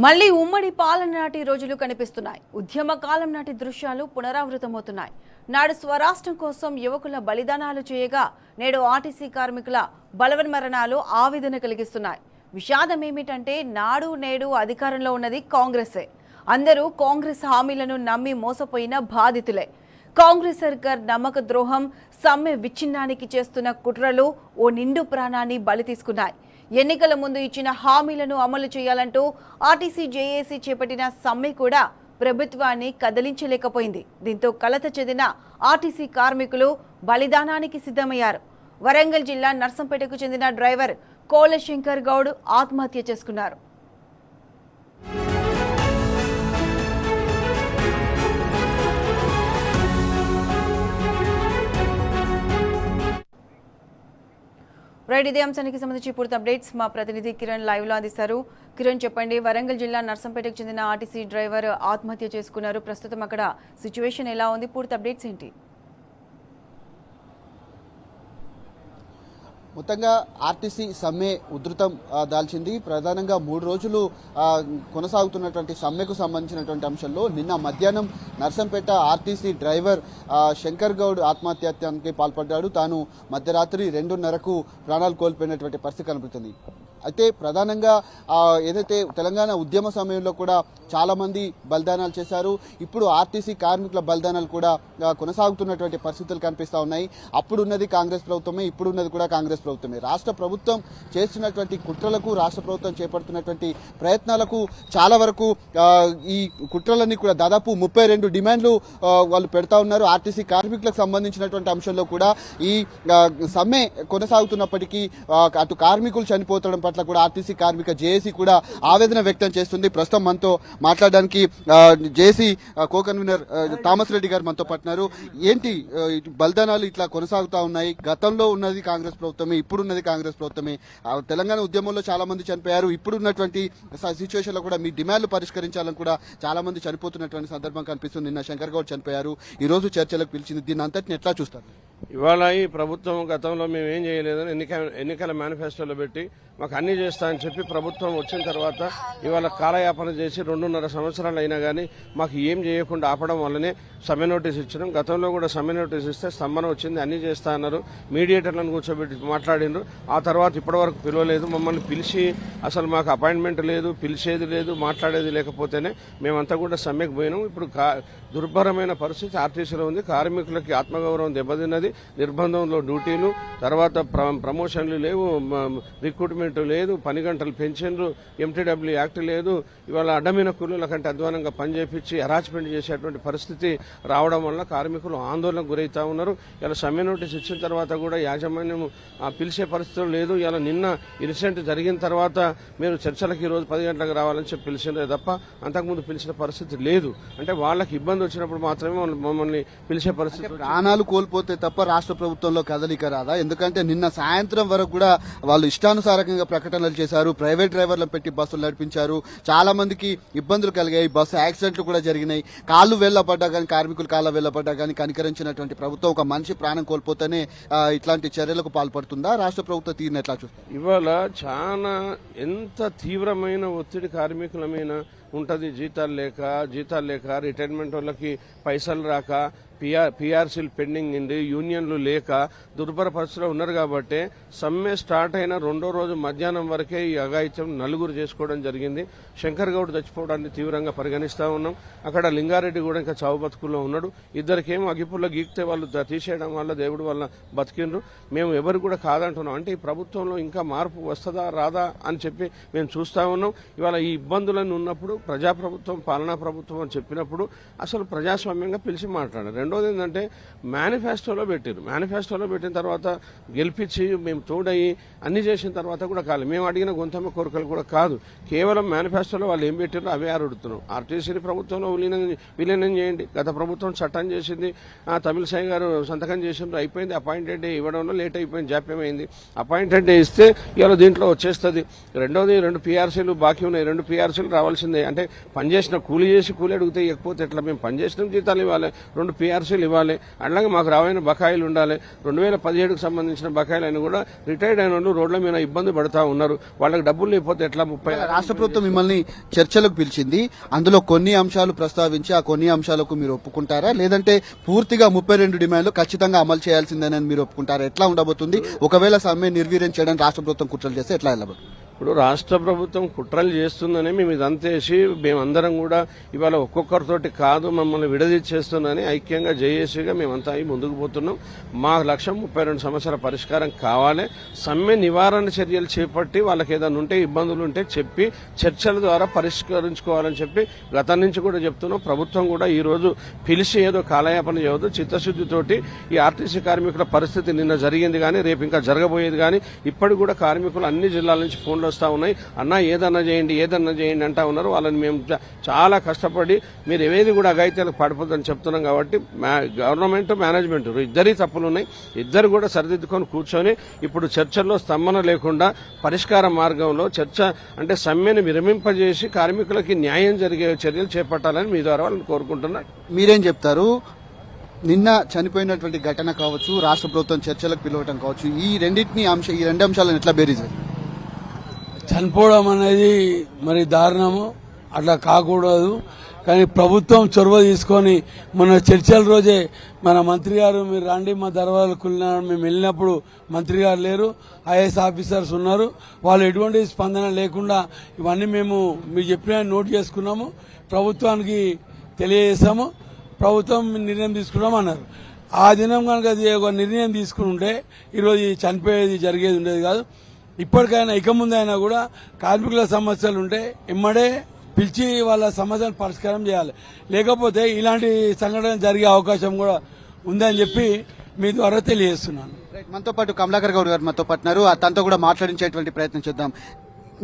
మళ్లీ ఉమ్మడి పాలన నాటి రోజులు కనిపిస్తున్నాయి. ఉద్యమ కాలం నాటి దృశ్యాలు పునరావృతమవుతున్నాయి. నాడు స్వరాష్ట్రం కోసం యువకుల బలిదానాలు చేయగా నేడు ఆర్టీసీ కార్మికుల బలవన్మరణాలు ఆవేదన కలిగిస్తున్నాయి. విషాదం ఏమిటంటే నాడు నేడు అధికారంలో ఉన్నది కాంగ్రెసే. అందరూ కాంగ్రెస్ హామీలను నమ్మి మోసపోయిన బాధితులే. కాంగ్రెస్ సర్కార్ నమ్మక ద్రోహం, సమ్మె విచ్ఛిన్నానికి చేస్తున్న కుట్రలు ఓ నిండు ప్రాణాన్ని బలి తీసుకున్నాయి. ఎన్నికల ముందు ఇచ్చిన హామీలను అమలు చేయాలంటూ ఆర్టీసీ జేఏసీ చేపట్టిన సమ్మె కూడా ప్రభుత్వాన్ని కదిలించలేకపోయింది. దీంతో కలత చెందిన ఆర్టీసీ కార్మికులు బలిదానానికి సిద్ధమయ్యారు. వరంగల్ జిల్లా నర్సంపేటకు చెందిన డ్రైవర్ కోల శంకర్ గౌడ్ ఆత్మహత్య చేసుకున్నారు. రైట్, ఇదే అంశానికి సంబంధించి పూర్తి అప్డేట్స్ మా ప్రతినిధి కిరణ్ లైవ్ లో అందిస్తారు. కిరణ్, చెప్పండి, వరంగల్ జిల్లా నర్సంపేటకు చెందిన ఆర్టీసీ డ్రైవర్ ఆత్మహత్య చేసుకున్నారు. ప్రస్తుతం అక్కడ సిచ్యువేషన్ ఎలా ఉంది? పూర్తి అప్డేట్స్ ఏంటి? మొత్తంగా ఆర్టీసీ సమ్మె ఉధృతం దాల్చింది. ప్రధానంగా 3 రోజులు కొనసాగుతున్నటువంటి సమ్మెకు సంబంధించినటువంటి అంశంలో నిన్న మధ్యాహ్నం నర్సంపేట ఆర్టీసీ డ్రైవర్ శంకర్ గౌడ్ ఆత్మహత్యానికి పాల్పడ్డాడు. తాను మధ్యరాత్రి 2:30కు ప్రాణాలు కోల్పోయినటువంటి పరిస్థితి కనబడుతుంది. అయితే ప్రధానంగా ఏదైతే తెలంగాణ ఉద్యమ సమయంలో కూడా చాలామంది బలిదానాలు చేశారు. ఇప్పుడు ఆర్టీసీ కార్మికుల బలిదానాలు కూడా కొనసాగుతున్నటువంటి పరిస్థితులు కనిపిస్తూ ఉన్నాయి. అప్పుడున్నది కాంగ్రెస్ ప్రభుత్వమే, ఇప్పుడున్నది కూడా కాంగ్రెస్ ప్రభుత్వమే. రాష్ట్ర ప్రభుత్వం చేస్తున్నటువంటి కుట్రలకు, రాష్ట్ర ప్రభుత్వం చేపడుతున్నటువంటి ప్రయత్నాలకు చాలా వరకు ఈ కుట్రలన్నీ కూడా దాదాపు 32 డిమాండ్లు వాళ్ళు పెడతా ఉన్నారు. ఆర్టీసీ కార్మికులకు సంబంధించినటువంటి అంశంలో కూడా ఈ సమ్మె కొనసాగుతున్నప్పటికీ అటు కార్మికులు చనిపోతడం పట్ల కూడా ఆర్టీసీ కార్మిక జేఏసీ కూడా ఆవేదన వ్యక్తం చేస్తుంది. ప్రస్తుతం మనతో మాట్లాడడానికి JAC co convener Thomas Reddy గారు మనతో పట్టినారు. ఏంటి బలిదానాలు ఇట్లా కొనసాగుతా ఉన్నాయి? గతంలో ఉన్నది కాంగ్రెస్ ప్రభుత్వమే, ఇప్పుడున్నది కాంగ్రెస్ ప్రభుత్వమే. తెలంగాణ ఉద్యమంలో చాలా మంది చనిపోయారు. ఇప్పుడున్నటువంటి సిచ్యువేషన్ లో కూడా మీ డిమాండ్లు పరిష్కరించాలని కూడా చాలా మంది చనిపోతున్నటువంటి సందర్భం కనిపిస్తుంది. నిన్న శంకర్ గౌడ్ చనిపోయారు, ఈ రోజు చర్చలకు పిలిచింది. దీన్ని అంతటిని ఎట్లా చూస్తారు? ఇవాళ ఈ ప్రభుత్వం గతంలో మేము ఏం చేయలేదని ఎన్నికల మేనిఫెస్టోలో పెట్టి మాకు అన్ని చేస్తా అని చెప్పి ప్రభుత్వం వచ్చిన తర్వాత ఇవాళ కాలయాపన చేసి 2.5 సంవత్సరాలు అయినా కానీ మాకు ఏం చేయకుండా ఆపడం వల్లనే సమ్మె నోటీస్ ఇచ్చినాం. గతంలో కూడా సమ్మె నోటీస్ ఇస్తే స్తంభన వచ్చింది, అన్ని చేస్తా అన్నారు. మీడియేటర్లను కూర్చోబెట్టి మాట్లాడినారు. ఆ తర్వాత ఇప్పటివరకు పిలవలేదు. మమ్మల్ని పిలిచి అసలు మాకు అపాయింట్మెంట్ లేదు, పిలిచేది లేదు, మాట్లాడేది లేకపోతేనే మేమంతా కూడా సమ్మెకు పోయినాం. ఇప్పుడు దుర్భరమైన పరిస్థితి ఆర్టీసీలో ఉంది. కార్మికులకి ఆత్మగౌరవం దెబ్బతిన్నది. నిర్బంధంలో డ్యూటీలు, తర్వాత ప్రమోషన్లు లేవు, రిక్రూట్మెంట్ లేదు, పని గంటలు పెన్షన్లు, ఎంటీడబ్ల్యూ యాక్ట్ లేదు. ఇవాళ అడ్డమైన కూలీల కంటే అధ్వానంగా పనిచేపించి హెరాస్మెంట్ చేసేటువంటి పరిస్థితి రావడం వల్ల కార్మికులు ఆందోళనకు గురవుతా ఉన్నారు. ఇలా సమ్మె నోటీస్ ఇచ్చిన తర్వాత కూడా యాజమాన్యం పిలిచే పరిస్థితులు లేదు. ఇలా నిన్న ఇన్సిడెంట్ జరిగిన తర్వాత మీరు చర్చలకు ఈ రోజు 10 గంటలకు రావాలని చెప్పి పిలిచిందే తప్ప అంతకుముందు పిలిచిన పరిస్థితి లేదు. అంటే వాళ్ళకి ఇబ్బంది వచ్చినప్పుడు మాత్రమే మమ్మల్ని పిలిచే పరిస్థితి. ప్రాణాలు కోల్పోతే తప్ప రాష్ట్ర ప్రభుత్వంలో కదలిక రాదా? ఎందుకంటే నిన్న సాయంత్రం వరకు కూడా వాళ్ళు ఇష్టానుసారంగా ప్రకటనలు చేశారు. ప్రైవేట్ డ్రైవర్లను పెట్టి బస్సులు నడిపించారు. చాలా మందికి ఇబ్బందులు కలిగాయి. బస్సు యాక్సిడెంట్లు కూడా జరిగినాయి. కాళ్ళు వేళ్లపడ్డా కానీ, కార్మికులు కాళ్ళ వేళ్లపడ్డా కానీ కనికరించినటువంటి ప్రభుత్వం ఒక మనిషి ప్రాణం కోల్పోతేనే ఇట్లాంటి చర్యలకు పాల్పడుతుందా? రాష్ట్ర ప్రభుత్వ తీరును ఎట్లా చూస్తారు? ఇవాళ చాలా ఎంత తీవ్రమైన ఒత్తిడి కార్మికుల మీద ఉంటది. జీతాలు లేక రిటైర్మెంట్ వాళ్ళకి పైసలు రాక, పీఆర్సీలు పెండింగ్ ఉండి, యూనియన్లు లేక దుర్భర పరిస్థితిలో ఉన్నారు. కాబట్టి సమ్మె స్టార్ట్ అయిన 2వ రోజు మధ్యాహ్నం వరకే ఈ అఘాయిత్యం 4 చేసుకోవడం జరిగింది. శంకర్ గౌడ్ చచ్చిపోవడాన్ని తీవ్రంగా పరిగణిస్తా ఉన్నాం. అక్కడ లింగారెడ్డి కూడా ఇంకా చావు బతుకుల్లో ఉన్నాడు. ఇద్దరికేమో అగిపుల్ల గీక్తే వాళ్ళు తీసేయడం వల్ల దేవుడు వల్ల బతికిండ్రు. మేము ఎవరు కూడా కాదంటున్నాం. అంటే ఈ ప్రభుత్వంలో ఇంకా మార్పు వస్తుందా రాదా అని చెప్పి మేము చూస్తా ఉన్నాం. ఇవాళ ఈ ఇబ్బందులన్నీ ఉన్నప్పుడు ప్రజాప్రభుత్వం, పాలనా ప్రభుత్వం అని చెప్పినప్పుడు అసలు ప్రజాస్వామ్యంగా పిలిచి మాట్లాడారు. రెండోది ఏంటంటే మేనిఫెస్టోలో పెట్టిన తర్వాత గెలిపించి మేము తోడయి అన్ని చేసిన తర్వాత కూడా కాలేదు. మేము అడిగిన గొంతమ్మ కోరికలు కూడా కాదు. కేవలం మేనిఫెస్టోలో వాళ్ళు ఏం పెట్టారో అవే అడుగుతున్నాం. ఆర్టీసీని ప్రభుత్వంలో విలీనం చేయండి. గత ప్రభుత్వం చట్టం చేసింది, తమిళసాయి గారు సంతకం చేసిండ్రు, అయిపోయింది. అపాయింటెడ్ డే ఇవ్వడంలో లేట్ అయిపోయింది, జాప్యమైంది. అపాయింటెడ్ డే ఇస్తే ఇవాళ దీంట్లో వచ్చేస్తుంది. రెండోది 2 పీఆర్సీలు బాకీ ఉన్నాయి. 2 పీఆర్సీలు రావాల్సిందే. అంటే పనిచేసిన కూలీ చేసి కూలీ అడిగితే ఇవ్వకపోతే ఎట్లా? మేము పనిచేసిన జీతాలు ఇవ్వాలి. 2 పిఆర్సీలు ఇవ్వాలి, అట్లాగే మాకు రావైన బకాయిలు ఉండాలి. 2017కు సంబంధించిన బకాయిలను కూడా రిటైర్డ్ అయిన వాళ్ళు రోడ్ల మీద ఇబ్బంది పడుతూ ఉన్నారు. వాళ్ళకి డబ్బులు లేకపోతే ఎట్లా? రాష్ట్ర ప్రభుత్వం మిమ్మల్ని చర్చలకు పిలిచింది, అందులో కొన్ని అంశాలు ప్రస్తావించి ఆ కొన్ని అంశాలకు మీరు ఒప్పుకుంటారా, లేదంటే పూర్తిగా 32 డిమాండ్లు ఖచ్చితంగా అమలు చేయాల్సిందేనని మీరు ఒప్పుకుంటారా? ఎట్లా ఉండబోతుంది? ఒకవేళ సమ్మె నిర్వీర్యం చేయడానికి రాష్ట్ర ప్రభుత్వం కుట్రలు చేస్తే ఎట్లా వెళ్ళబోతుంది? ఇప్పుడు రాష్ట్ర ప్రభుత్వం కుట్రలు చేస్తుందని మేము ఇదంతా చేసి మేమందరం కూడా ఇవాళ ఒక్కొక్కరితోటి కాదు మమ్మల్ని విడదీసేస్తుందని ఐక్యంగా జేఏసీగా మేమంతా అయి ముందుకు పోతున్నాం. మా లక్ష్యం 32 సమస్యల పరిష్కారం కావాలి. సమ్మె నివారణ చర్యలు చేపట్టి వాళ్ళకి ఏదైనా ఉంటే ఇబ్బందులు ఉంటే చెప్పి చర్చల ద్వారా పరిష్కరించుకోవాలని చెప్పి గతం నుంచి కూడా చెప్తున్నాం. ప్రభుత్వం కూడా ఈ రోజు పిలిచి ఏదో కాలయాపన చేయవద్దు, చిత్తశుద్ధితోటి ఈ ఆర్టీసీ కార్మికుల పరిస్థితి నిన్న జరిగింది కానీ రేపు ఇంకా జరగబోయేది కానీ ఇప్పటికి కూడా కార్మికులు అన్ని జిల్లాల నుంచి ఫోన్లు వస్తూ ఉన్నాయి. అన్న ఏదన్నా చేయండి అంటా ఉన్నారు. వాళ్ళని మేము చాలా కష్టపడి మీరు ఏవేది కూడా అఘాయిత్యాలకు పడిపోద్దని చెప్తున్నాం. కాబట్టి గవర్నమెంట్ మేనేజ్మెంట్ ఇద్దరి తప్పులు ఉన్నాయి. ఇద్దరు కూడా సరిదిద్దుకొని కూర్చొని ఇప్పుడు చర్చల్లో స్తంభన లేకుండా పరిష్కార మార్గంలో చర్చ అంటే సమ్మెను విరమింపజేసి కార్మికులకి న్యాయం జరిగే చర్యలు చేపట్టాలని మీ ద్వారా వాళ్ళని కోరుకుంటున్నారు. మీరేం చెప్తారు? నిన్న చనిపోయినటువంటి ఘటన కావచ్చు, రాష్ట్ర ప్రభుత్వం చర్చలకు పిలవటం కావచ్చు, ఈ రెండు అంశాలను ఎట్లా బేరీజ్? చనిపోవడం అనేది మరి దారుణము, అట్లా కాకూడదు. కానీ ప్రభుత్వం చొరవ తీసుకొని మన చర్చల రోజే మన మంత్రి గారు మీరు రండి మా దర్వాజాలు మేము వెళ్ళినప్పుడు మంత్రి గారు లేరు, ఐఏఎస్ ఆఫీసర్స్ ఉన్నారు. వాళ్ళు ఎటువంటి స్పందన లేకుండా ఇవన్నీ మేము మీరు చెప్పిన నోట్ చేసుకున్నాము, ప్రభుత్వానికి తెలియజేశాము, ప్రభుత్వం నిర్ణయం తీసుకున్నాం అన్నారు. ఆ దినం కనుక ఒక నిర్ణయం తీసుకుని ఉంటే ఈరోజు చనిపోయేది జరిగేది ఉండేది కాదు. ఇప్పటికైనా ఇక ముందైనా కూడా కార్మికుల సమస్యలు ఉంటే ఇమ్మడే పిలిచి వాళ్ళ సమస్యలను పరిష్కారం చేయాలి. లేకపోతే ఇలాంటి సంఘటన జరిగే అవకాశం కూడా ఉందని చెప్పి మీ ద్వారా తెలియజేస్తున్నాను. మనతో పాటు కమలాకర్ గౌడ్ గారు మనతో పాటున్నారు. తనతో కూడా మాట్లాడించేటువంటి ప్రయత్నం చేద్దాం.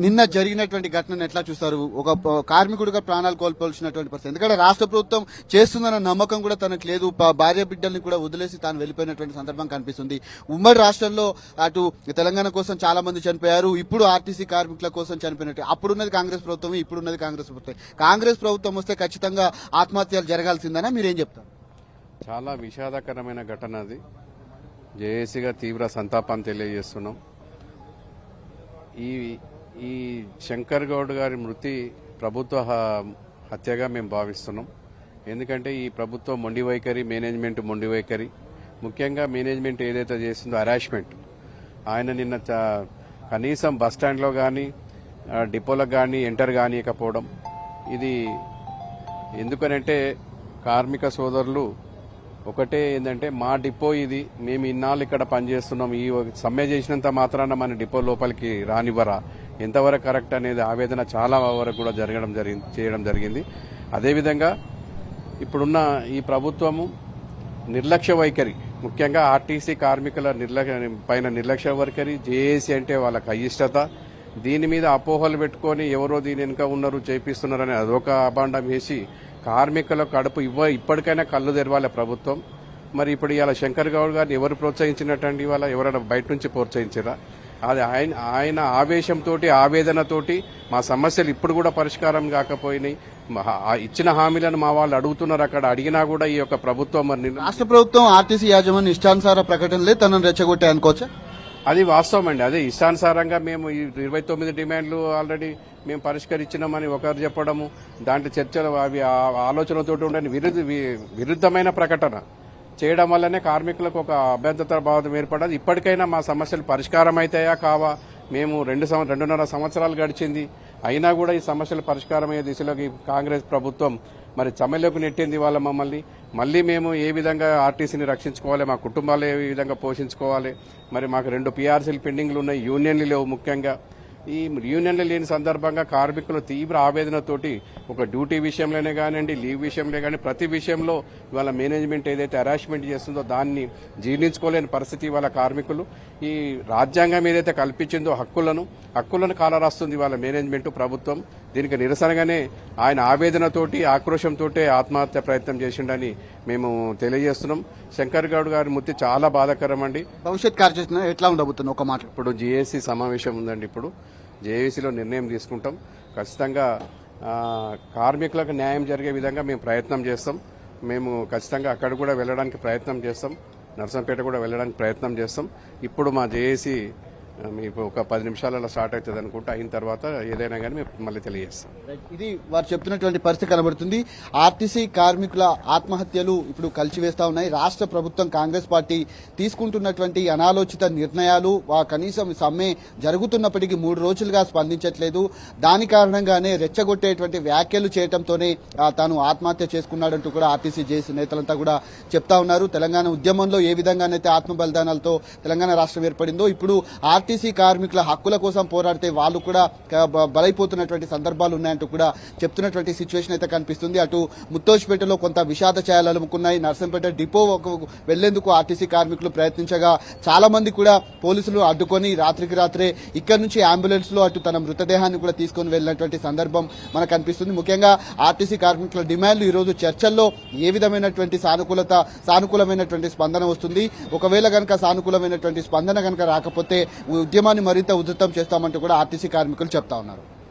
నిన్న జరిగినటువంటి ఘటనను ఎట్లా చూస్తారు? ఒక కార్మికుడిగా ప్రాణాలు కోల్పోవాల్సినటువంటి పరిస్థితి, ఎందుకంటే రాష్ట్ర ప్రభుత్వం చేస్తుందన్న నమ్మకం కూడా తనకు లేదు. భార్య బిడ్డల్ని కూడా వదిలేసి తాను వెళ్ళిపోయినటువంటి సందర్భం కనిపిస్తుంది. ఉమ్మడి రాష్ట్రంలో అటు తెలంగాణ కోసం చాలా మంది చనిపోయారు, ఇప్పుడు ఆర్టీసీ కార్మికుల కోసం చనిపోయినట్టు. అప్పుడున్నది కాంగ్రెస్ ప్రభుత్వం, ఇప్పుడున్నది కాంగ్రెస్ ప్రభుత్వం. కాంగ్రెస్ ప్రభుత్వం వస్తే ఖచ్చితంగా ఆత్మహత్యలు జరగాల్సిందనా? మీరేం చెప్తారు? చాలా విషాదకరమైన ఘటన అది. జేఏసీగా తీవ్ర సంతాపాన్ని తెలియజేస్తున్నాం. ఈ శంకర్ గౌడ్ గారి మృతి ప్రభుత్వ హత్యగా మేము భావిస్తున్నాం. ఎందుకంటే ఈ ప్రభుత్వం మొండి వైఖరి, మేనేజ్మెంట్ మొండి వైఖరి, ముఖ్యంగా మేనేజ్మెంట్ ఏదైతే చేసిందో హరాస్మెంట్. ఆయన నిన్న కనీసం బస్టాండ్లో కానీ డిపోలకు కానీ ఎంటర్ కానీయకపోవడం, ఇది ఎందుకనంటే కార్మిక సోదరులు ఒకటే ఏంటంటే మా డిపో ఇది, మేము ఇన్నాళ్ళు ఇక్కడ పనిచేస్తున్నాం, ఈ సమ్మె చేసినంత మాత్రాన మన డిపో లోపలికి రానివ్వరా, ఎంతవరకు కరెక్ట్ అనేది ఆవేదన చాలా వరకు కూడా చేయడం జరిగింది. అదేవిధంగా ఇప్పుడున్న ఈ ప్రభుత్వము నిర్లక్ష్య వైఖరి, ముఖ్యంగా ఆర్టీసీ కార్మికుల పైన నిర్లక్ష్య వైఖరి, జేఏసీ అంటే వాళ్ళకి అయిష్టత, దీని మీద అపోహలు పెట్టుకొని ఎవరో దీని వెనుక ఉన్నారు చేపిస్తున్నారని అదొక అభాండం వేసి కార్మికుల కడుపు ఇప్పటికైనా కళ్ళు తెరవాలి ప్రభుత్వం. మరి ఇప్పుడు ఇవాళ శంకర్ గౌడ్ గారిని ఎవరు ప్రోత్సహించినట్టండి? ఇవాళ ఎవరైనా బయట నుంచి ప్రోత్సహించారా? అది ఆయన ఆవేశంతోటి, ఆవేదనతోటి మా సమస్యలు ఇప్పుడు కూడా పరిష్కారం కాకపోయినాయి. ఇచ్చిన హామీలను మా వాళ్ళు అడుగుతున్నారు, అక్కడ అడిగినా కూడా ఈ యొక్క ప్రభుత్వం మరి రాష్ట్ర ప్రభుత్వం ఆర్టీసీ యాజమాన్యం ఇష్టానుసార ప్రకటనలే తనను రెచ్చగొట్టాయి అనుకోవచ్చా? అది వాస్తవం అండి. అదే ఇష్టానుసారంగా మేము ఈ 29 డిమాండ్లు ఆల్రెడీ మేము పరిష్కరించినామని ఒకరు చెప్పడము, దాంట్లో చర్చలు అవి ఆలోచనతో ఉండని విరుద్ధమైన ప్రకటన చేయడం వల్లనే కార్మికులకు ఒక అభ్యంతర భావం ఏర్పడదు. ఇప్పటికైనా మా సమస్యలు పరిష్కారం అవుతాయా కావా? మేము 2.5 సంవత్సరాలు గడిచింది, అయినా కూడా ఈ సమస్యలు పరిష్కారమయ్యే దిశలోకి కాంగ్రెస్ ప్రభుత్వం మరి సమ్మెలోకి నెట్టింది వాళ్ళ మమ్మల్ని. మళ్ళీ మేము ఏ విధంగా ఆర్టీసీని రక్షించుకోవాలి, మా కుటుంబాలు ఏ విధంగా పోషించుకోవాలి? మరి మాకు 2 పీఆర్సీలు పెండింగ్లు ఉన్నాయి, యూనియన్లు లేవు. ముఖ్యంగా ఈ యూనియన్లు లేని సందర్భంగా కార్మికులు తీవ్ర ఆవేదనతోటి ఒక డ్యూటీ విషయంలోనే కానివ్వండి, లీవ్ విషయంలో కానీ ప్రతి విషయంలో ఇవాళ మేనేజ్మెంట్ ఏదైతే హరాస్మెంట్ చేస్తుందో దాన్ని జీర్ణించుకోలేని పరిస్థితి ఇవాళ కార్మికులు. ఈ రాజ్యాంగం ఏదైతే కల్పించిందో హక్కులను కాలరాస్తుంది ఇవాళ మేనేజ్మెంట్ ప్రభుత్వం. దీనికి నిరసనగానే ఆయన ఆవేదనతోటి, ఆక్రోశంతో ఆత్మహత్య ప్రయత్నం చేసిండని మేము తెలియజేస్తున్నాం. శంకర్ గౌడ్ గారి మృతి చాలా బాధాకరం అండి. భవిష్యత్ కార్యాచరణ ఎట్లా ఉండబోతుంది? ఒక మాట, ఇప్పుడు జేఏసీ సమావేశం ఉందండి. ఇప్పుడు జేఏసీలో నిర్ణయం తీసుకుంటాం. ఖచ్చితంగా కార్మికులకు న్యాయం జరిగే విధంగా మేము ప్రయత్నం చేస్తాం. మేము ఖచ్చితంగా అక్కడ కూడా వెళ్ళడానికి ప్రయత్నం చేస్తాం, నర్సంపేట కూడా వెళ్ళడానికి ప్రయత్నం చేస్తాం. ఇప్పుడు మా జేఏసీ మీకు ఒక 10 నిమిషాలలో స్టార్ట్ అవుతుంది అనుకుంటా. అయిన తర్వాత ఏదైనా కానీ మేము మళ్ళీ తెలియజేస్తాం. ఇది వారు చెప్తున్నటువంటి పరిస్థితి కనబడుతుంది. ఆర్టీసీ కార్మికుల ఆత్మహత్యలు ఇప్పుడు కలిసివేస్తా ఉన్నాయి. రాష్ట్ర ప్రభుత్వం కాంగ్రెస్ పార్టీ తీసుకుంటున్నటువంటి అనాలోచిత నిర్ణయాలు కనీసం సమ్మె జరుగుతున్నప్పటికీ 3 రోజులుగా స్పందించట్లేదు. దాని కారణంగానే రెచ్చగొట్టేటువంటి వ్యాఖ్యలు చేయడంతోనే తాను ఆత్మహత్య చేసుకున్నాడంటూ కూడా ఆర్టీసీ జేఏసీ నేతలంతా కూడా చెప్తా ఉన్నారు. తెలంగాణ ఉద్యమంలో ఏ విధంగానైతే ఆత్మ బలిదానాలతో తెలంగాణ రాష్ట్రం ఏర్పడిందో ఇప్పుడు ఆర్టీసీ కార్మికుల హక్కుల కోసం పోరాడితే వాళ్ళు కూడా బలైపోతున్నటువంటి సందర్భాలు ఉన్నాయంటూ కూడా చెప్తున్నటువంటి సిచ్యువేషన్ అయితే కనిపిస్తుంది. అటు ముత్తోజ్పేటలో కొంత విషాద ఛాయలు అలుముకున్నాయి. నర్సంపేట డిపో వెళ్లేందుకు ఆర్టీసీ కార్మికులు ప్రయత్నించగా చాలా మంది కూడా పోలీసులు అడ్డుకొని రాత్రికి రాత్రే ఇక్కడ నుంచి అంబులెన్స్ లో అటు తన మృతదేహాన్ని కూడా తీసుకొని వెళ్ళినటువంటి సందర్భం మనకు కనిపిస్తుంది. ముఖ్యంగా ఆర్టీసీ కార్మికుల డిమాండ్లు ఈ రోజు చర్చల్లో ఏ విధమైనటువంటి సానుకూలమైనటువంటి స్పందన వస్తుంది, ఒకవేళ కనుక సానుకూలమైనటువంటి స్పందన కనుక రాకపోతే ఉద్యమాన్ని మరింత ఉధృతం చేస్తామంటూ కూడా ఆర్టీసీ కార్మికులు చెప్తా ఉన్నారు.